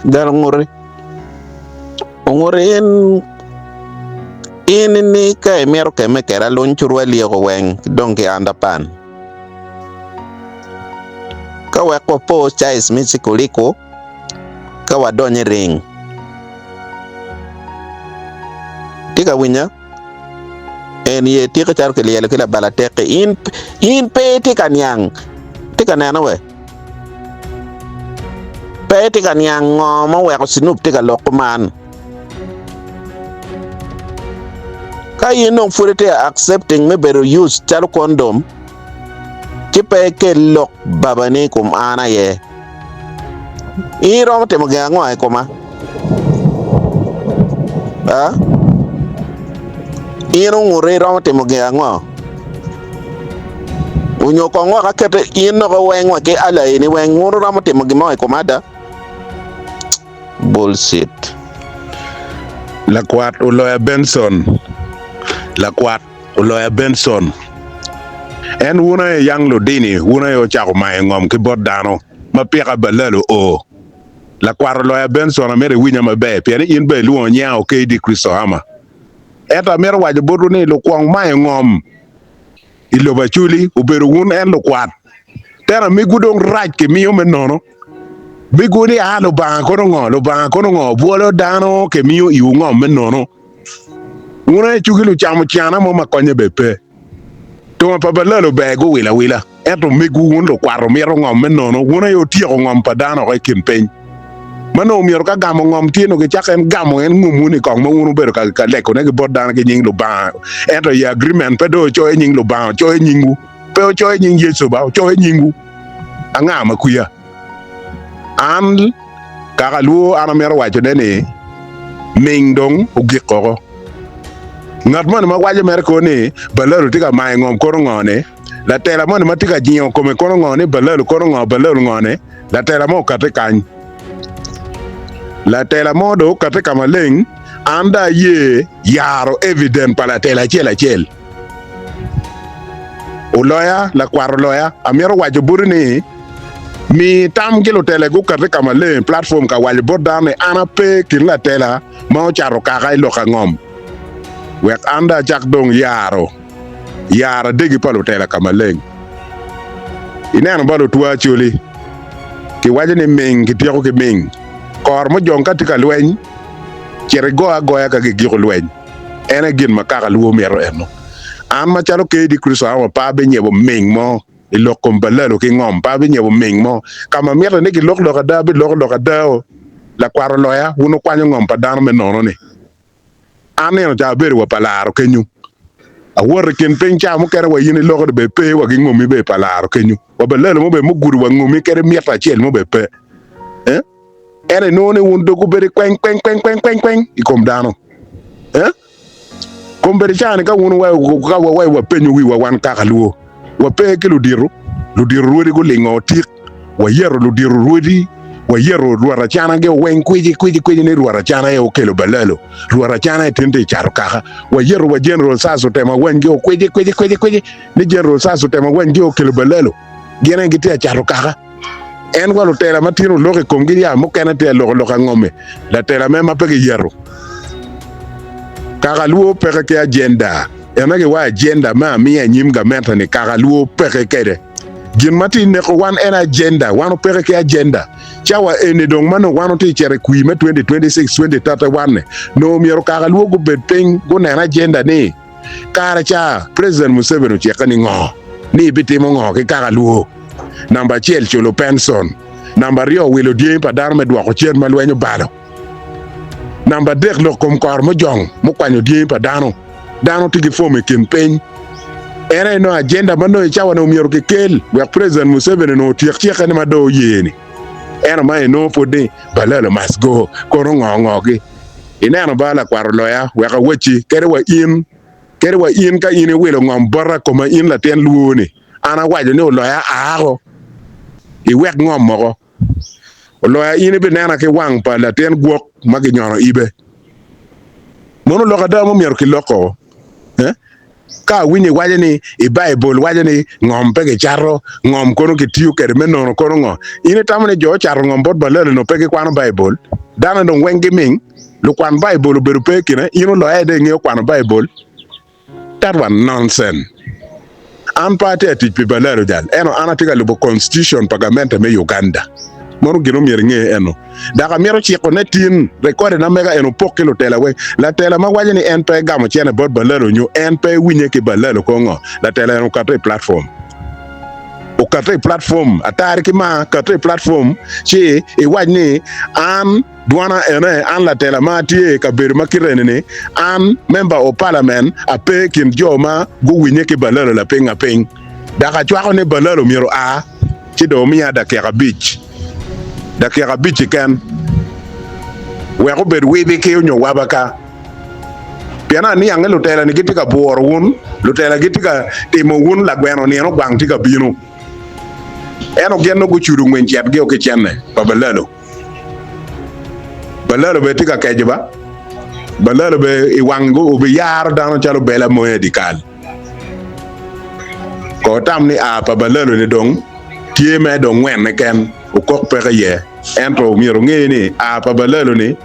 Gar ngore in ni ka mero ke me kera lun churwa liego weng donki andapan ka weko po chais misikuliko ka wadonye ring tika winya en ye tika char ke lielo kila balateke in pe tika nyang tika nana we pe tika nyang ngoma weko Snoop tika lokman ka yinong furite accepting me better use chalo condom chipe ke lok babani kum ana ye iro te mo gango ay kuma ha iro ngure ro te mo gango unyo ko ngo ka kete ino ko wengo ke ala ni wen nguru ro te mo gimo ay kuma da bullshit Lakwat uloya Benson en wuna yang lo dini wuna yo chako mae ngom ki bot dano ma pika balalo o la kwaro loya Benson amere winya mabe piani in be luo nyao ke di Kristo ama eta mere waje bodu ni lo kwang mae ngom ilo bachuli uberu wun en lo kwat tera mi gudong raj ke miyo menono mi gudi a lo bang kono ngo buolo dano ke miyo iu ngom menono wuna chugilu chamo chiana mo makonye bepe to pa balalo bego wila eto migu wun lo kwaro mero ngom menono wuna yo tiyo ngom pa dano ko kimpen mano miyo ka gamo ngom tieno ke chaken gamo en ngumuni kong mo wunu bero ka leko ne ke bod dano ke nying lo bang eto ya agreement pedo cho e nying lo bang cho e nyingu pe cho e nying Yesu ba cho e nyingu anga makuya an kaka luo ana mero wacho ne mingdong ugikoko ngat man ma waje mer ko ni balalo tika mai ngom kono ngone la tela man ma tika jinyo kome kono ngone balalo kono ngone la tela mo kate kan la tela mo do kate kamaleng anda ye yaro evident pala tela chel uloya la kwaro loya amero waje burni mi tam kilo tele go kate kamaleng platform ka waje bodane ana pe kin la tela ma charo ka ga lo ka ngom wek anda jak dong yara degi palo tela kamaleng ineno balo tuwa chuli ki wajene ming ki tiyo ki ming kor mo jong katika lweny chere goya ka gigiko lweny ene gin makaka luo mero eno an machalo ke di Kristo ama pa be nyebo ming mo ilokom balalo ki ngom pa be nyebo ming mo kama mero ne ki lok da la kwaro loya uno kwanyo ngom pa dano menono ni aneno ja beri wa palaro kenyu awor ken pencha mo kere wa yini logo be pe wa gi ngomi be palaro kenyu wa balelo mo be mo guru wa ngomi kere mieta chel mo be pe ere no ne won dogu beri kwen ikom dano kom beri chane ka won wa penyu wi wa wan ka luo wa pe ke lu diru rodi go lingo tik wa yero lu diru rodi wa yero ruara chana ge wen kwiji ni ruara chana e okelo balalo ruara chana e tende charo kaka wa yero wa general saso tema wen ge kwiji ni general saso tema wen ge okelo balalo gene gite charo kaka en walo tela matino loke komgi ya mo kana te lo ka ngome la tela mema pege yero kaka luo pege ke agenda ena ge wa agenda ma mi anyim ga menta ni kaka luo pege kede gin mati ne ko wan en agenda wano pege ke agenda chawa ene dong mano wano ti chere kui me 2026 2031 no miero kaka luo go bedpeng go na agenda ni kara cha president Museveni chekani ngo ni bitimo ngo ke kaka luo namba chiel chulo pension namba rio wilo die pa dar me dwa ko chen malwenyo balo namba dek lo kom kor mo jong mo kwanyo die pa dano tigi fome campaign ene no agenda mano chawa no miero ke kel we president Museveni no tiek ne mado yeni ena mai no podi balalo must go kono ngongogi ineno bala kwaro loya we ka wechi kere wa in ka ine wilo ngom borra koma in la ten luoni ana wajo ne loya ago I wek ngom moko loya ine be nena ke wang pa la ten guok magi nyono ibe mono loka da mo mier ki loko ka winyi waje ni i Bible waje ni ngom pege charo ngom kono ke tiyo kede menono kono ngo ine tamane jo charo ngom bot balelo no pege kwano Bible dana no wengi ming lu kwan Bible beru peke ne ino lo ede nge kwano Bible that one nonsense an pate ati pi balelo jal eno anatika lubo constitution pagamente me Uganda mono gino mier nge eno daga miero chiko ne tin rekode na mega eno poke lo tela we la tela ma waje ni NP gamo chene bot balelo nyu NP winye ki balelo kongo la tela eno katre platform o katre platform atari ki ma katre platform chi e wajni an duana ene an la tela ma tie ka ber makirene ni an member of parliament a pe kin joma go winye ki balelo la penga peng daga chwako ne balelo miero a chi do miya da kera beach dakika bichi ken we ko ber we be ke nyo wabaka piana ni angel lutela ni gitika bor wun lutela gitika timo wun la gweno ni no gwang tika binu eno genno go churu ngwen chat ge o ke chenne pa balalo be tika kejba balalo be Iwang go be yar dano chalo bela moye dikal ko tam ni a pa balalo ni dong tie me dong wen ne ken o kok pere ye entro miero ngeni a pa balelo ni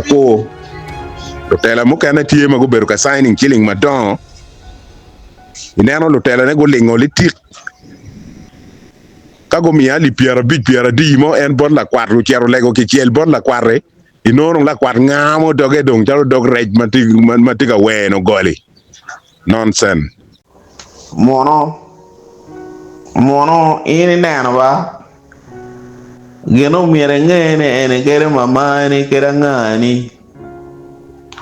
ko lo tela mo kana tie ma go beru ka signing killing madon ineno lo tela ne go lingo li tik ka go mia li piera di mo en bon la kwat lu chero lego ki chiel bon la kware inono la kwat ngamo doge dong chalo dog rej matiga we no goli nonsense mono ini neno ba geno miere ngene ene kere mama ni kera ngani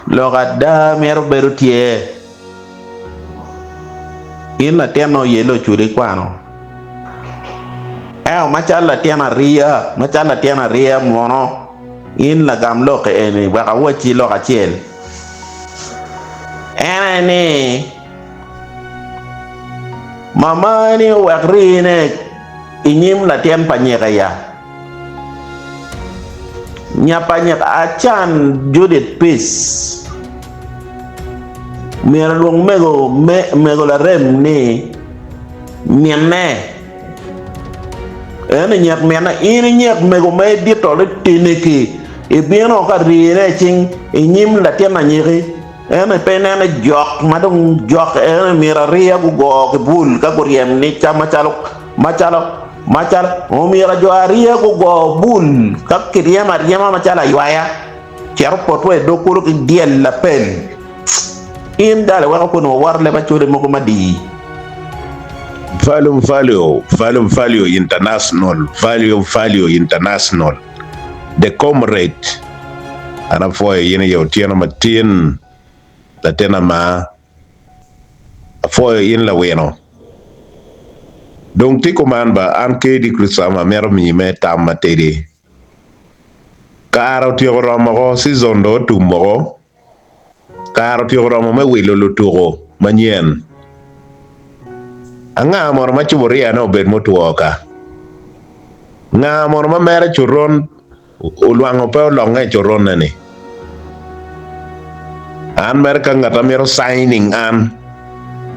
lo gadda miero beru tie in la tiano yelo churi kwano machala tiana ria mono in la gam lo ke ene baka wachi lo ka chiel ene ni mama ni wakrine inyim la tian panyeka ya nyapanyek achan Judith Peace mier luong mego la rem ni mienne ene nyak miena ini nyak mego me dito le tiniki e bieno ka rine ching inyim la tiana nyiri ene penene jok madong jok ene mira ria go ke bul ka goriem ni chama Macal mira joaria go bul ka kiria mariama macala yuaya cer potwe do kuro ki diel la pen in dale wa ko no war le ba chore moko madi value international the comrade ana foye yene yo tiena matin la tena ma foye in la weno donc ti commande ba an ke di Kristo ma mer mi me tam materi karo ti romo si zondo tumo karo ti romo me wilo luturo manyen anga mor ma churia no bed motuoka nga mor ma mere churon ulwango pe longe churon ni an mer ka ngata mer signing an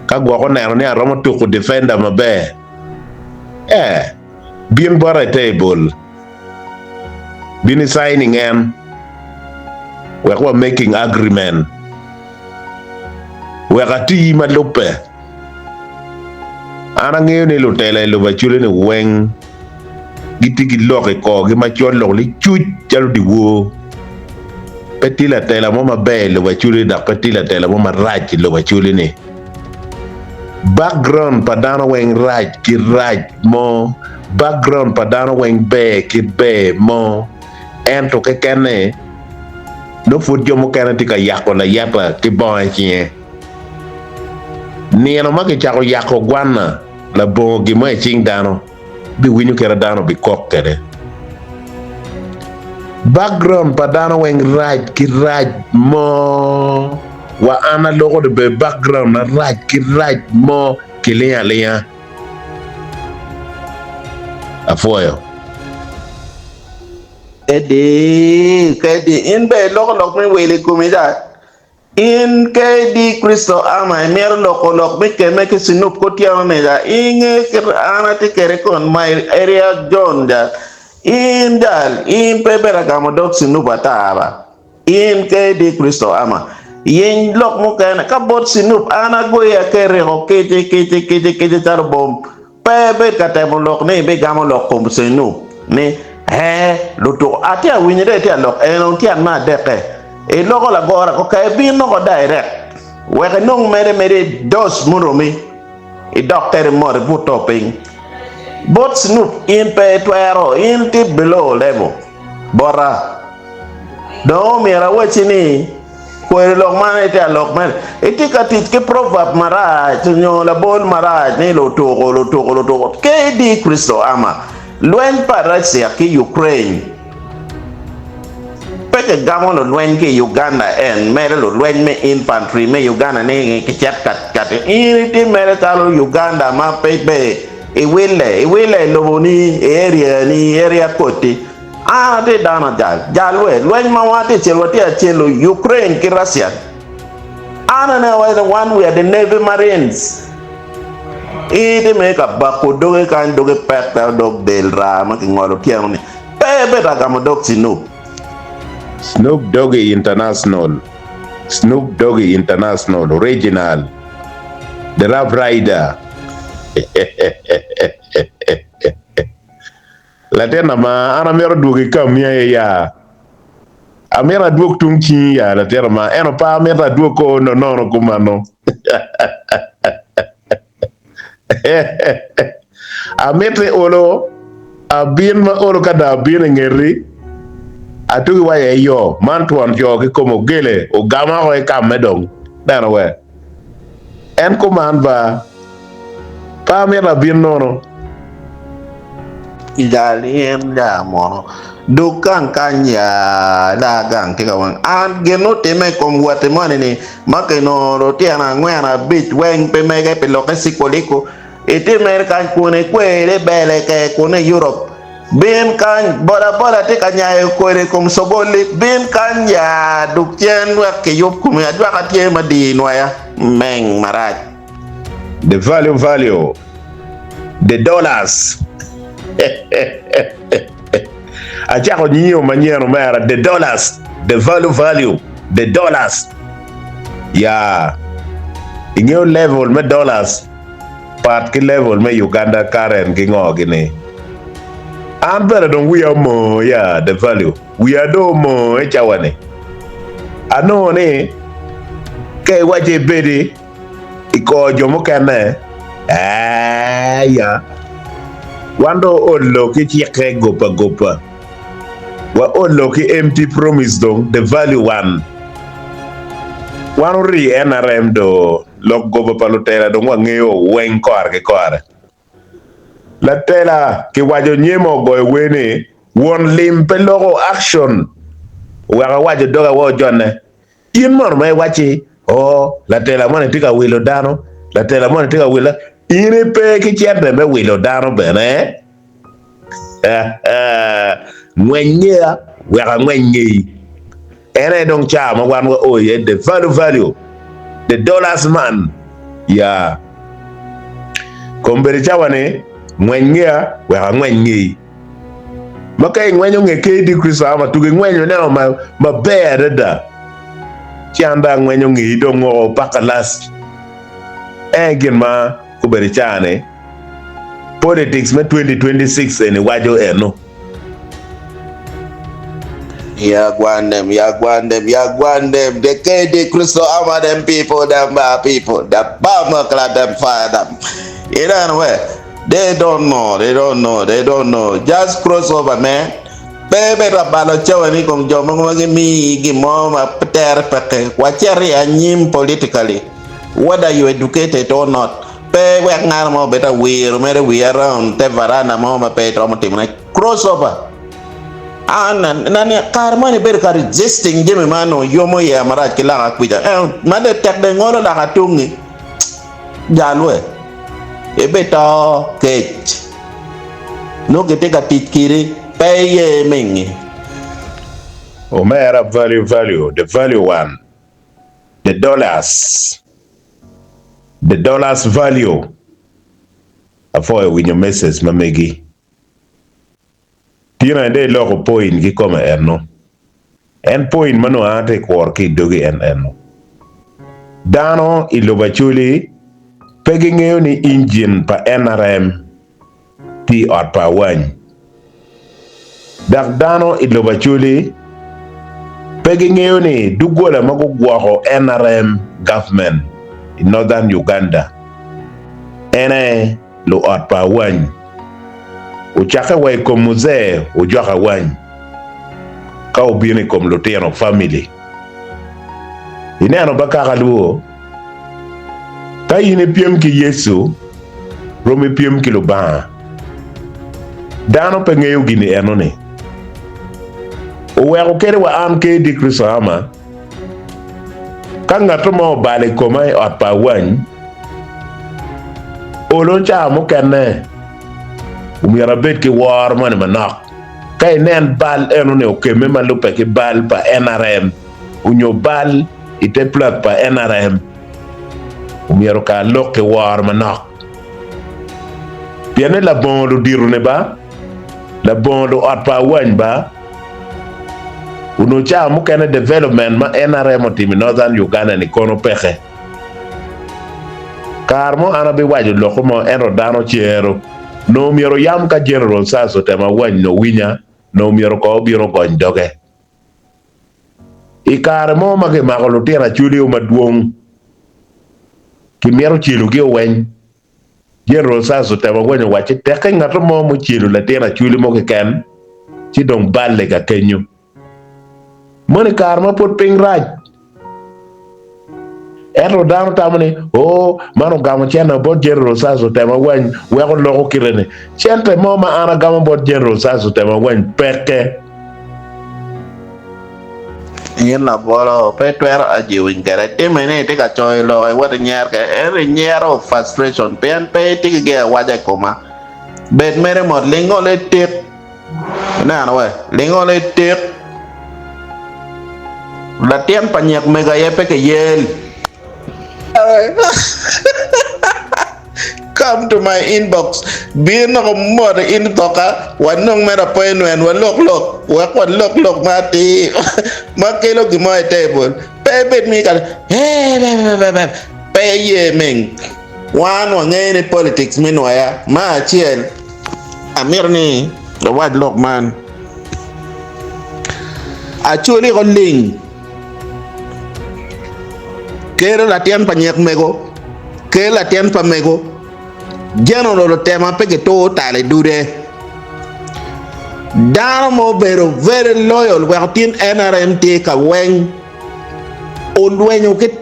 ka gwo ko nero ni aromo tuku defender mabe bien bara table bini signing em we are making agreement we are ti malupe ana ngeo ni lo tele lo bachule ni weng gitigi loke ko gi machon lo li chuch chalo di wo petila tela mo mabe lo bachule da petila tela mo maraj lo bachule ni background padano weng raj ki raj mo background padano weng be ki be mo ento ke kene no fut jomo kene tika yako la yapa ki bon chie ni no ma ke chako yako gwana la bon gi mo ching dano bi winyu kera dano bi kok kede background padano weng raj ki raj mo wa ana logo de be background na raj ki raj mo kilia afoyo kedi in be logo me wele kumida in ke di Kristo ama mer lok me ke Snoop ko tiama me da inge ana te kere kon my area John da in pebera gamo dok Snoop ataba in ke di Kristo ama yen lok mo kana ka bot Snoop ana go ya kere ho kete tar bom pebe ka te mo lok ne be gamo lok kom Snoop ne luto atia winyere tia lok enon tia ma deke e logo la gora ko kay bi no ko direct we ka nong mere dos muromi e doctor mo bu toping bot Snoop in pe twero in ti below level bora do mera wachini ko e lok man e lok man e ti ka tit ke proverb mara nyo la bol mara ne lo to ke di Kristo ama luen parasia ki Ukraine peke gamo lo luen ke Uganda en mere lo luen me infantry me Uganda ne ke chat kat ini ti mere talo Uganda ma pepe e wile lo ni area koti te dana jalwe luen ma wate chelo Ukraine ki Russia ana na wa the one we are the Navy Marines ite me ka bako doge kan doge peta dog del ra ma ki ngolo tiano ni pepe ta gamo dog Snoop Doggy International, Snoop Doggy International, Original, The Rough Rider. Latena ma ana mero dugi kamia ya. Amera duok tungchi ya latena ma eno pa amera duoko no kumano. Ametre olo abin ma olo kada abin ngeri. Atu wa yo man tuan jo ki komo gele o gama ko e kam medong dana we en ko man ba pa me la bin nono idalien da mo dukan kanya da gang tika wan an geno teme kom wate mane ni makeno ro tiana ngwana bit wen pe mege pe lo kesikoliko ete mer kan kone kwere bele ke kone Europe bin kan bola te kanya ko re kom soboli bin kan ya dukien wa ke yop kum ya dwa ka tie madino ya meng maraj the value the dollars acha ko nyiyo manyero mara the dollars the value the dollars ya inyo level me dollars part ki level me Uganda karen ki ngogini and better than we are more, yeah, the value. We are no more, chawane. I know, ne, kay waje bedi, iko jomo kane, yeah. Wando olo ki chike gopa. Wa olo ki empty promise dong, the value one. Wano ri NRM do, lok gopa palutera dong wangeo wen ke kore. La tela ki wajo nyemo go wene won limpe logo action waga wajo doga wo jonne yin mor mai wachi la tela mone tika wilo dano la tela mone tika wila ine pe ki cherde me wilo dano bene ngwenya waga ngwenyi ere dong chama wan wo oye the value the dollars man ya kombere chawane ngwenya wa ngwenyi makay ngwenyo ngeke di Kristo ama tuge ngwenyo neno ma bere da chianda ngwenyo ngi dongo pakalas egin ma kubere chane politics me 2026 ene wajo eno ya gwandem the KD Kristo ama them people them people the bomb clad them fire them you know where they don't know just cross over man bebe rabalo chawani kong jomo ngi mi gimo ma peter peke wacheri anyim politically whether you educated or not pe wek ngar mo beta wir mere we around te varana mo ma pe to mo timna cross over nani karmani ber ka resisting jeme mano yomo ya mara kila kwija made tek de ngolo la katungi jalwe ebeta kech no gete ka titkiri peye mengi omera value the value one the dollars value afo winyo message mamegi tira de loko point gi koma erno en point mano ate kwor ki dogi en dano iloba chuli pegi ng'eyo ni engine pa NRM ti ot pa wany dak dano iloba chuli pegi ng'eyo ni dugola mago gwako NRM government in northern Uganda ene lo ot pa wany uchaka way kom muzee ujwaka wany ka ubini kom lutino family ineno bakaka luo ka yine piem ki Yesu romi piem ki lubaa dano pe ng'eyo gini eno ni uweko kere wa an ke di Kristo ama ka ng'ato ma obale koma ot pa wany olon cha mo kenne umyara bet ki war mane manok ka inen bal eno ne okeme malupe ki bal pa NRM unyo bal ite plat pa NRM umyaro ka lok ki war manok piene la bon lu diru ne ba la bon lu ot pa wany ba uno cha mo kenne development ma NRM otimi northern Uganda ni kono peche karmo ana bi waju loko mo eno dano chiero no miero yam ka general saso tema wany no winya no miero ko biro gony doge ikare mo mage mako lutira chuli maduong ki miero chilu gi weny general saso tema wany wachi teke ngato mo chilu latira chuli mo ken chi dong balle ka kenyu moni karmo pot ping raj ero dano tamani mano gamo chena bot general saso tema wany weko loko kirene chente mo ma ana gamo bot general saso tema wany peke yen la bolo pe twer aji wingere timene te ka choy lo ai wat nyer ke nyer of frustration pen pe ti ge waja koma bet mere mod lingo le tek na no we lingo le tek la tien panyak mega ye pe ke yel come to my inbox bin no more in toka wanong mera point when lok wa lok mati makelo gi my table pebet mi kal pe ye meng wan wa ngene politics min waya ma chiel amir ni the word lok man Acholi ko ling kere la tian pa nyek mego kere la tian pa mego jeno lo tema peke to tale dude dano mo bero very loyal wa tin NRMT ka wen o duenyo ke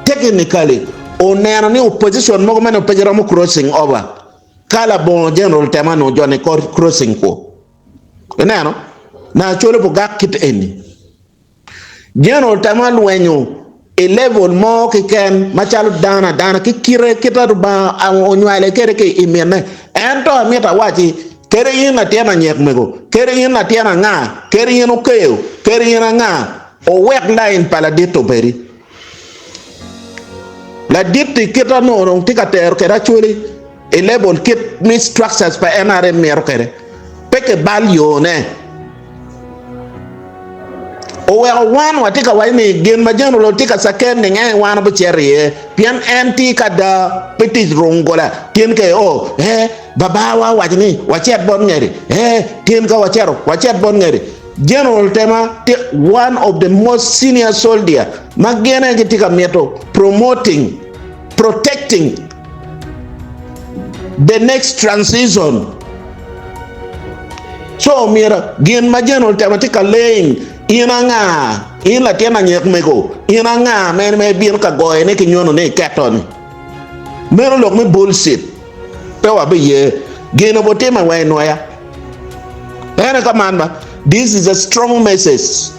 technically o neno ni opposition mo men opposition mo crossing over kala bon general tema no jone crossing ko neno na chole bo gakit eni general tema luenyo a level mo ki ken machalo dana ki kire kita ba onywale kere ke imene ento amita wachi kere yin na tiana nyek mego kere yin na tiana nga kere yin okeo kere yin nga o wek line pala dito beri la diti kita no rong tika ter kera chuli a level kit mi structures pa NRM mer kere peke bal yo ne o wan watika wani gen majano lo tika saken nge wan bu cherie pian anti kada petit rongola tien ke babawa wajini wachet bon ngeri tien ka wachet bon ngeri general tema one of the most senior soldier magena tika meto protecting the next transition so mira gen majano tema tika laying ina nga ina tiana nyek mego ina nga men me bien ka goye ne kinyono ne keton mero lok me bullshit pe wa be ye geno botema wa noya ene kamanda this is a strong message